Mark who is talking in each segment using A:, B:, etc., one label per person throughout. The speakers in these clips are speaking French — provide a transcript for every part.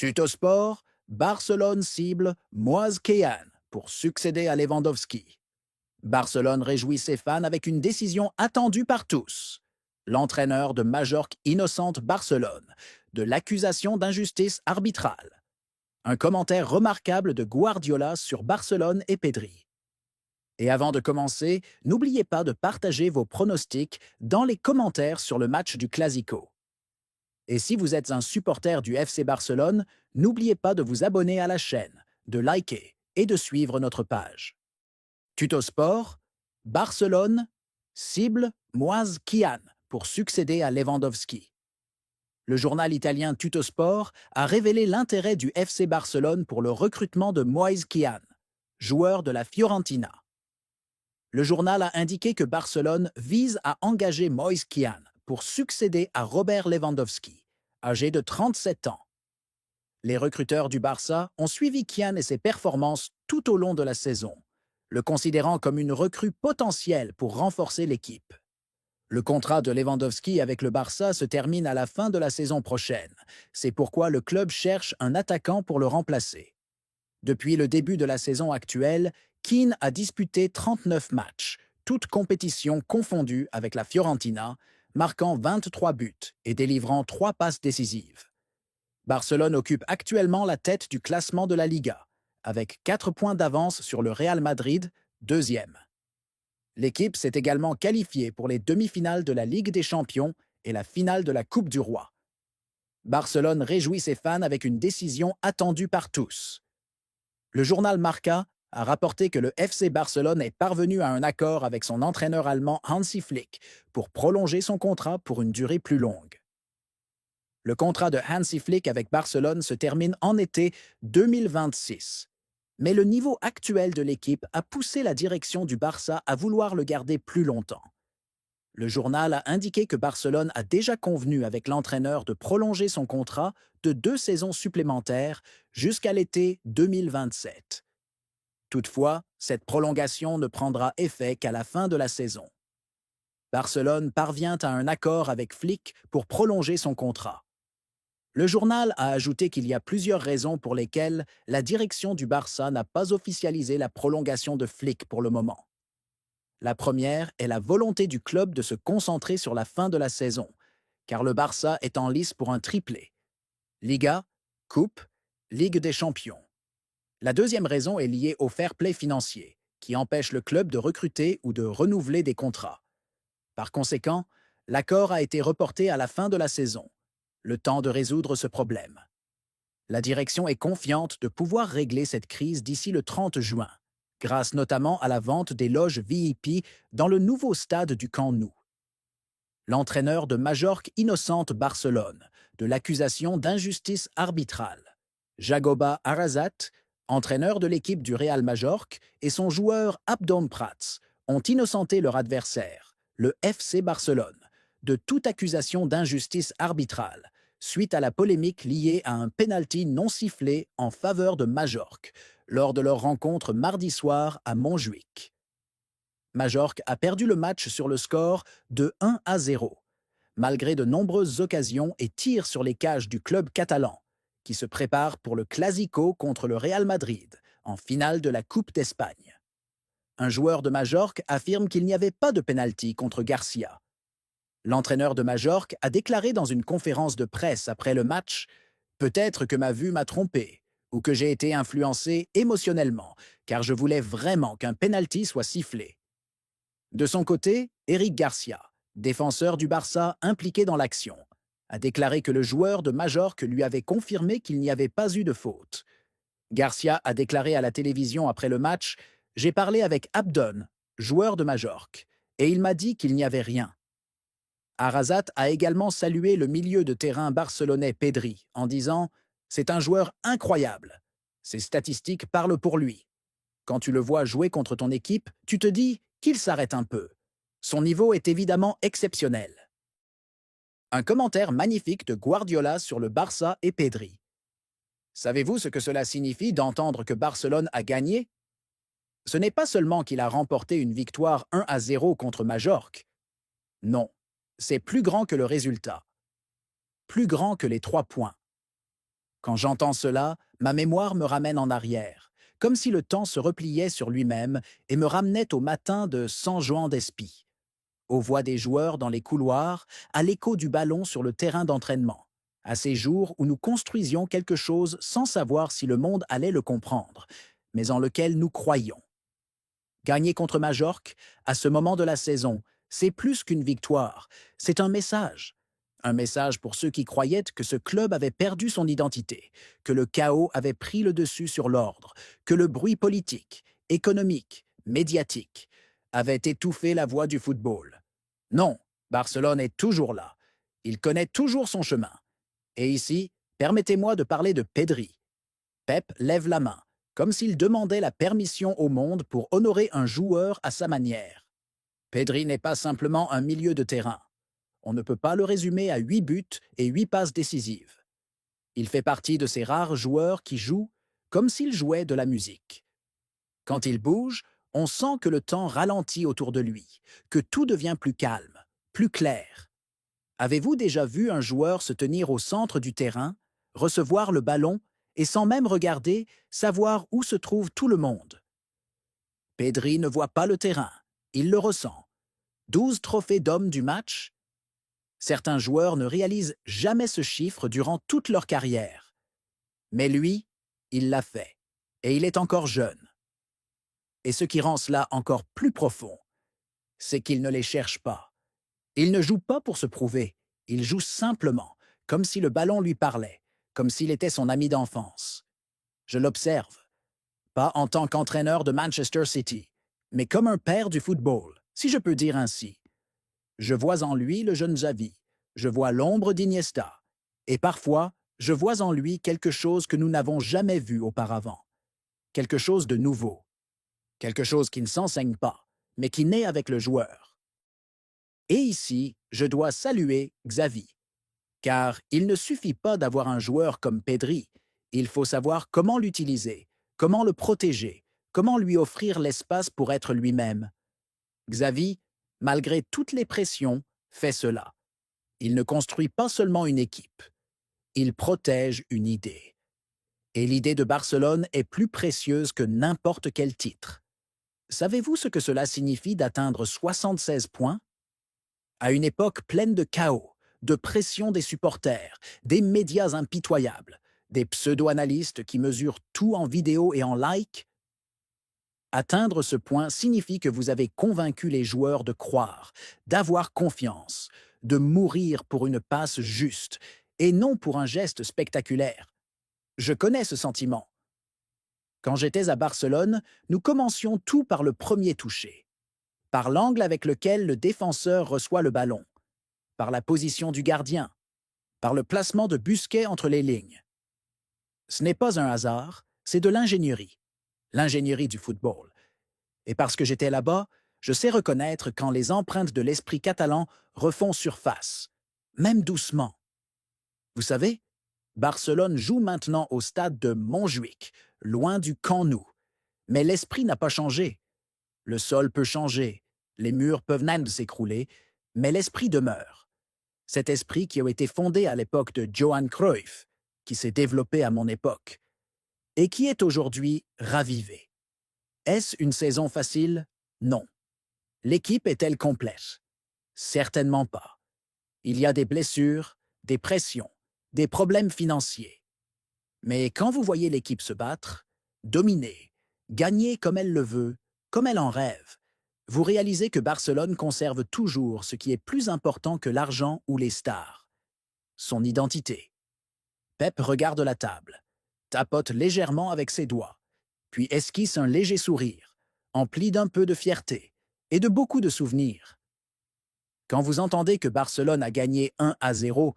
A: Tuttosport, Barcelone cible Moise Kean pour succéder à Lewandowski. Barcelone réjouit ses fans avec une décision attendue par tous. L'entraîneur de Majorque innocente Barcelone de l'accusation d'injustice arbitrale. Un commentaire remarquable de Guardiola sur Barcelone et Pedri. Et avant de commencer, n'oubliez pas de partager vos pronostics dans les commentaires sur le match du Clasico. Et si vous êtes un supporter du FC Barcelone, n'oubliez pas de vous abonner à la chaîne, de liker et de suivre notre page. Tuttosport, Barcelone, cible Moise Kean pour succéder à Lewandowski. Le journal italien Tuttosport a révélé l'intérêt du FC Barcelone pour le recrutement de Moise Kean, joueur de la Fiorentina. Le journal a indiqué que Barcelone vise à engager Moise Kean pour succéder à Robert Lewandowski, âgé de 37 ans. Les recruteurs du Barça ont suivi Kean et ses performances tout au long de la saison, le considérant comme une recrue potentielle pour renforcer l'équipe. Le contrat de Lewandowski avec le Barça se termine à la fin de la saison prochaine. C'est pourquoi le club cherche un attaquant pour le remplacer. Depuis le début de la saison actuelle, Kean a disputé 39 matchs, toutes compétitions confondues avec la Fiorentina, marquant 23 buts et délivrant 3 passes décisives. Barcelone occupe actuellement la tête du classement de la Liga, avec 4 points d'avance sur le Real Madrid, deuxième. L'équipe s'est également qualifiée pour les demi-finales de la Ligue des Champions et la finale de la Coupe du Roi. Barcelone réjouit ses fans avec une décision attendue par tous. Le journal Marca a rapporté que le FC Barcelone est parvenu à un accord avec son entraîneur allemand Hansi Flick pour prolonger son contrat pour une durée plus longue. Le contrat de Hansi Flick avec Barcelone se termine en été 2026. Mais le niveau actuel de l'équipe a poussé la direction du Barça à vouloir le garder plus longtemps. Le journal a indiqué que Barcelone a déjà convenu avec l'entraîneur de prolonger son contrat de 2 saisons supplémentaires jusqu'à l'été 2027. Toutefois, cette prolongation ne prendra effet qu'à la fin de la saison. Barcelone parvient à un accord avec Flick pour prolonger son contrat. Le journal a ajouté qu'il y a plusieurs raisons pour lesquelles la direction du Barça n'a pas officialisé la prolongation de Flick pour le moment. La première est la volonté du club de se concentrer sur la fin de la saison, car le Barça est en lice pour un triplé. Liga, Coupe, Ligue des Champions. La deuxième raison est liée au fair play financier, qui empêche le club de recruter ou de renouveler des contrats. Par conséquent, l'accord a été reporté à la fin de la saison, le temps de résoudre ce problème. La direction est confiante de pouvoir régler cette crise d'ici le 30 juin, grâce notamment à la vente des loges VIP dans le nouveau stade du Camp Nou. L'entraîneur de Majorque innocente Barcelone de l'accusation d'injustice arbitrale, Jagoba Arrasat, entraîneur de l'équipe du Real Majorque, et son joueur Abdon Prats ont innocenté leur adversaire, le FC Barcelone, de toute accusation d'injustice arbitrale, suite à la polémique liée à un pénalty non sifflé en faveur de Majorque lors de leur rencontre mardi soir à Montjuïc. Majorque a perdu le match sur le score de 1-0, malgré de nombreuses occasions et tirs sur les cages du club catalan, qui se prépare pour le Clasico contre le Real Madrid, en finale de la Coupe d'Espagne. Un joueur de Majorque affirme qu'il n'y avait pas de pénalty contre Garcia. L'entraîneur de Majorque a déclaré dans une conférence de presse après le match « Peut-être que ma vue m'a trompé, ou que j'ai été influencé émotionnellement, car je voulais vraiment qu'un pénalty soit sifflé. » De son côté, Eric Garcia, défenseur du Barça impliqué dans l'action, a déclaré que le joueur de Majorque lui avait confirmé qu'il n'y avait pas eu de faute. Garcia a déclaré à la télévision après le match « J'ai parlé avec Abdon, joueur de Majorque, et il m'a dit qu'il n'y avait rien. » Arrasat a également salué le milieu de terrain barcelonais Pedri en disant « C'est un joueur incroyable. Ses statistiques parlent pour lui. Quand tu le vois jouer contre ton équipe, tu te dis qu'il s'arrête un peu. Son niveau est évidemment exceptionnel. » Un commentaire magnifique de Guardiola sur le Barça et Pedri. Savez-vous ce que cela signifie d'entendre que Barcelone a gagné? Ce n'est pas seulement qu'il a remporté une victoire 1-0 contre Majorque. Non, c'est plus grand que le résultat. Plus grand que les 3 points. Quand j'entends cela, ma mémoire me ramène en arrière, comme si le temps se repliait sur lui-même et me ramenait au matin de San Juan d'Espí, aux voix des joueurs dans les couloirs, à l'écho du ballon sur le terrain d'entraînement, à ces jours où nous construisions quelque chose sans savoir si le monde allait le comprendre, mais en lequel nous croyions. Gagner contre Majorque, à ce moment de la saison, c'est plus qu'une victoire, c'est un message. Un message pour ceux qui croyaient que ce club avait perdu son identité, que le chaos avait pris le dessus sur l'ordre, que le bruit politique, économique, médiatique avait étouffé la voix du football. Non, Barcelone est toujours là. Il connaît toujours son chemin. Et ici, permettez-moi de parler de Pedri. Pep lève la main, comme s'il demandait la permission au monde pour honorer un joueur à sa manière. Pedri n'est pas simplement un milieu de terrain. On ne peut pas le résumer à 8 buts et 8 passes décisives. Il fait partie de ces rares joueurs qui jouent comme s'ils jouaient de la musique. Quand il bouge, on sent que le temps ralentit autour de lui, que tout devient plus calme, plus clair. Avez-vous déjà vu un joueur se tenir au centre du terrain, recevoir le ballon et sans même regarder, savoir où se trouve tout le monde? Pedri ne voit pas le terrain, il le ressent. 12 trophées d'homme du match. Certains joueurs ne réalisent jamais ce chiffre durant toute leur carrière. Mais lui, il l'a fait. Et il est encore jeune. Et ce qui rend cela encore plus profond, c'est qu'il ne les cherche pas. Il ne joue pas pour se prouver. Il joue simplement, comme si le ballon lui parlait, comme s'il était son ami d'enfance. Je l'observe, pas en tant qu'entraîneur de Manchester City, mais comme un père du football, si je peux dire ainsi. Je vois en lui le jeune Xavi, je vois l'ombre d'Iniesta, et parfois, je vois en lui quelque chose que nous n'avons jamais vu auparavant, quelque chose de nouveau, quelque chose qui ne s'enseigne pas, mais qui naît avec le joueur. Et ici, je dois saluer Xavi, car il ne suffit pas d'avoir un joueur comme Pedri, il faut savoir comment l'utiliser, comment le protéger, comment lui offrir l'espace pour être lui-même. Xavi, malgré toutes les pressions, fait cela. Il ne construit pas seulement une équipe, il protège une idée. Et l'idée de Barcelone est plus précieuse que n'importe quel titre. Savez-vous ce que cela signifie d'atteindre 76 points? À une époque pleine de chaos, de pression des supporters, des médias impitoyables, des pseudo-analystes qui mesurent tout en vidéo et en like, atteindre ce point signifie que vous avez convaincu les joueurs de croire, d'avoir confiance, de mourir pour une passe juste et non pour un geste spectaculaire. Je connais ce sentiment. Quand j'étais à Barcelone, nous commencions tout par le premier toucher, par l'angle avec lequel le défenseur reçoit le ballon, par la position du gardien, par le placement de Busquets entre les lignes. Ce n'est pas un hasard, c'est de l'ingénierie du football. Et parce que j'étais là-bas, je sais reconnaître quand les empreintes de l'esprit catalan refont surface, même doucement. Vous savez, Barcelone joue maintenant au stade de Montjuïc, loin du Camp Nou. Mais l'esprit n'a pas changé. Le sol peut changer, les murs peuvent même s'écrouler, mais l'esprit demeure. Cet esprit qui a été fondé à l'époque de Johan Cruyff, qui s'est développé à mon époque, et qui est aujourd'hui ravivé. Est-ce une saison facile? Non. L'équipe est-elle complète? Certainement pas. Il y a des blessures, des pressions, des problèmes financiers. Mais quand vous voyez l'équipe se battre, dominer, gagner comme elle le veut, comme elle en rêve, vous réalisez que Barcelone conserve toujours ce qui est plus important que l'argent ou les stars, son identité. Pep regarde la table, tapote légèrement avec ses doigts, puis esquisse un léger sourire, empli d'un peu de fierté et de beaucoup de souvenirs. Quand vous entendez que Barcelone a gagné 1-0,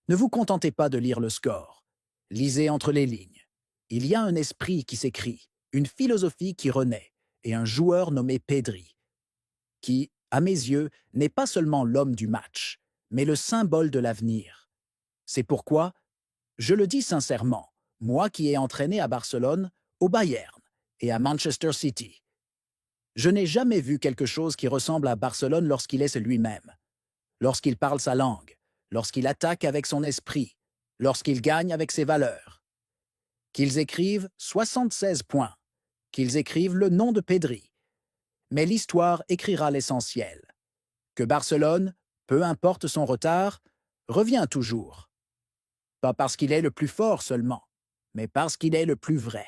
A: ne vous contentez pas de lire le score. Lisez entre les lignes. Il y a un esprit qui s'écrit, une philosophie qui renaît, et un joueur nommé Pedri, qui, à mes yeux, n'est pas seulement l'homme du match, mais le symbole de l'avenir. C'est pourquoi, je le dis sincèrement, moi qui ai entraîné à Barcelone, au Bayern et à Manchester City, je n'ai jamais vu quelque chose qui ressemble à Barcelone lorsqu'il est lui-même, lorsqu'il parle sa langue, lorsqu'il attaque avec son esprit, lorsqu'il gagne avec ses valeurs. qu'ils écrivent 76 points, qu'ils écrivent le nom de Pedri. Mais l'histoire écrira l'essentiel. Que Barcelone, peu importe son retard, revient toujours. Pas parce qu'il est le plus fort seulement, mais parce qu'il est le plus vrai.